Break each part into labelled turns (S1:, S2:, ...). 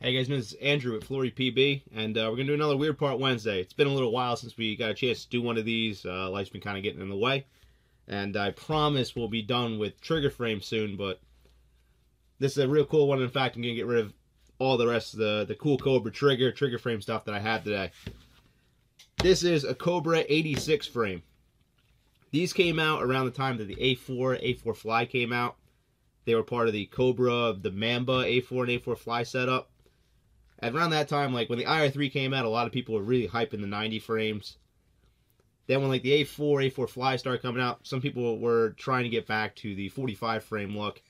S1: Hey guys, this is Andrew at FloryPB, and we're going to do another Weird Part Wednesday. It's been a little while since we got a chance to do one of these. Life's been kind of getting in the way, and I promise we'll be done with trigger frame soon, but this is a real cool one. In fact, I'm going to get rid of all the rest of the cool Cobra trigger frame stuff that I have today. This is a Cobra 86 frame. These came out around the time that the A4 Fly came out. They were part of the Cobra, the Mamba A4 and A4 Fly setup. And around that time, like when the IR3 came out, a lot of people were really hyping the 90 frames. Then when like the A4 Fly started coming out, some people were trying to get back to the 45 frame look.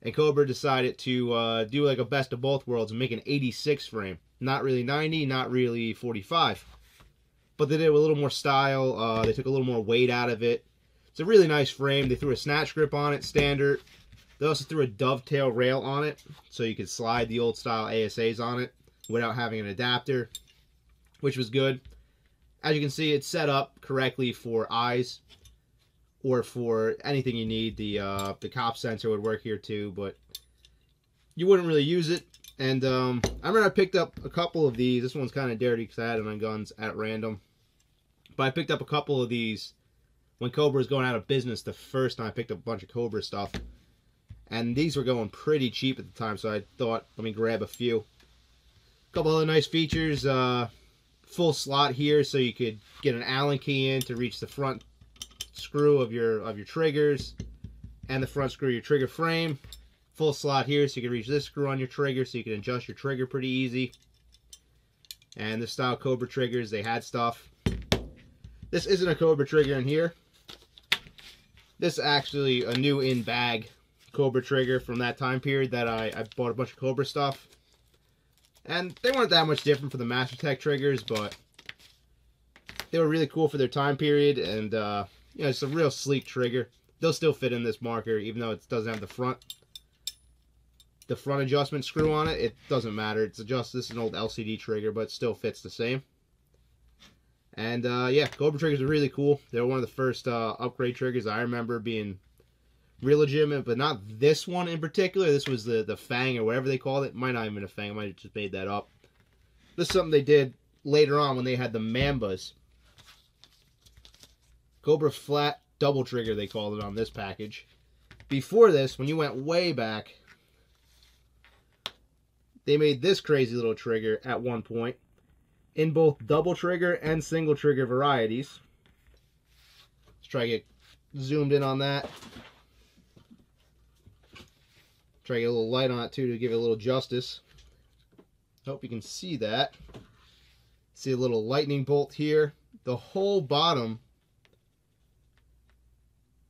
S1: And Cobra decided to do like a best of both worlds and make an 86 frame. Not really 90, not really 45. But they did it with a little more style. They took a little more weight out of it. It's a really nice frame. They threw a snatch grip on it, standard. They also threw a dovetail rail on it, so you could slide the old style ASAs on it without having an adapter, which was good. As you can see, it's set up correctly for eyes or for anything you need. The cop sensor would work here too, but you wouldn't really use it. And I remember I picked up a couple of these. This one's kind of dirty because I had it on guns at random. But I picked up a couple of these when Cobra was going out of business the first time. I picked up a bunch of Cobra stuff. And these were going pretty cheap at the time, so I thought, let me grab a few. A couple other nice features. Full slot here, so you could get an Allen key in to reach the front screw of your triggers, and the front screw of your trigger frame. Full slot here, so you can reach this screw on your trigger, so you can adjust your trigger pretty easy. And this style Cobra triggers, they had stuff. This isn't a Cobra trigger in here. This is actually a new in-bag Cobra trigger from that time period that I bought a bunch of Cobra stuff. And they weren't that much different from the MasterTech triggers, but they were really cool for their time period, and you know, it's a real sleek trigger. They'll still fit in this marker, even though it doesn't have the front adjustment screw on it. It doesn't matter. This is an old LCD trigger, but it still fits the same. And yeah, Cobra triggers are really cool. They were one of the first upgrade triggers I remember being real legitimate, but not this one in particular. This was the Fang, or whatever they called it. Might not even been a Fang. I might have just made that up. This is something they did later on when they had the Mambas. Cobra flat double trigger, they called it on this package. Before this, when you went way back, they made this crazy little trigger at one point in both double trigger and single trigger varieties. Let's try to get zoomed in on that. Try to get a little light on it too to give it a little justice. Hope you can see that. See a little lightning bolt here. The whole bottom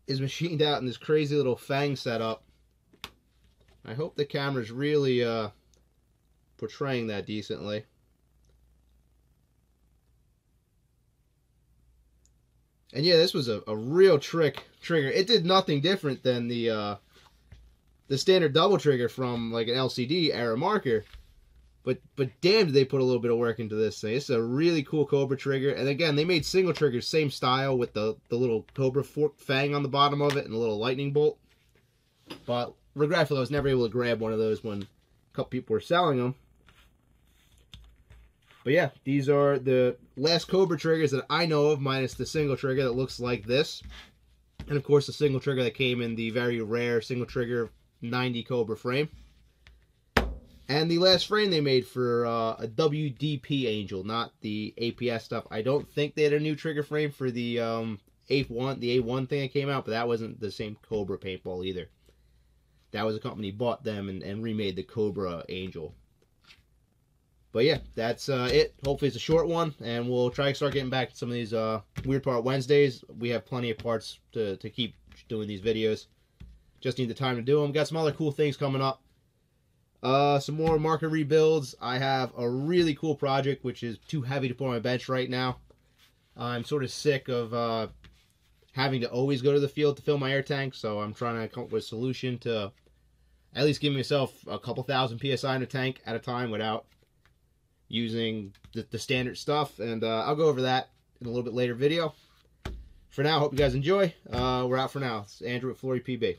S1: is machined out in this crazy little Fang setup. I hope the camera's really portraying that decently. And yeah, this was a real trigger. It did nothing different than the standard double trigger from like an LCD era marker, but damn, did they put a little bit of work into this thing. It's a really cool Cobra trigger, and again, they made single triggers same style with the little Cobra fork Fang on the bottom of it and a little lightning bolt. But regretfully, I was never able to grab one of those when a couple people were selling them. But yeah, these are the last Cobra triggers that I know of, minus the single trigger that looks like this, and of course the single trigger that came in the very rare single trigger 90 Cobra frame. And the last frame they made for a WDP Angel, not the APS stuff. I don't think they had a new trigger frame for the A1 thing that came out, but that wasn't the same Cobra paintball either. That was a company bought them and remade the Cobra Angel. But yeah, that's it. Hopefully it's a short one, and we'll try to start getting back to some of these Weird Part Wednesdays. We have plenty of parts to keep doing these videos. Just need the time to do them. Got some other cool things coming up. Some more marker rebuilds. I have a really cool project, which is too heavy to put on my bench right now. I'm sort of sick of having to always go to the field to fill my air tank, so I'm trying to come up with a solution to at least give myself a couple thousand PSI in a tank at a time without using the standard stuff. And I'll go over that in a little bit later video. For now, hope you guys enjoy. We're out for now. It's Andrew at FloryPB.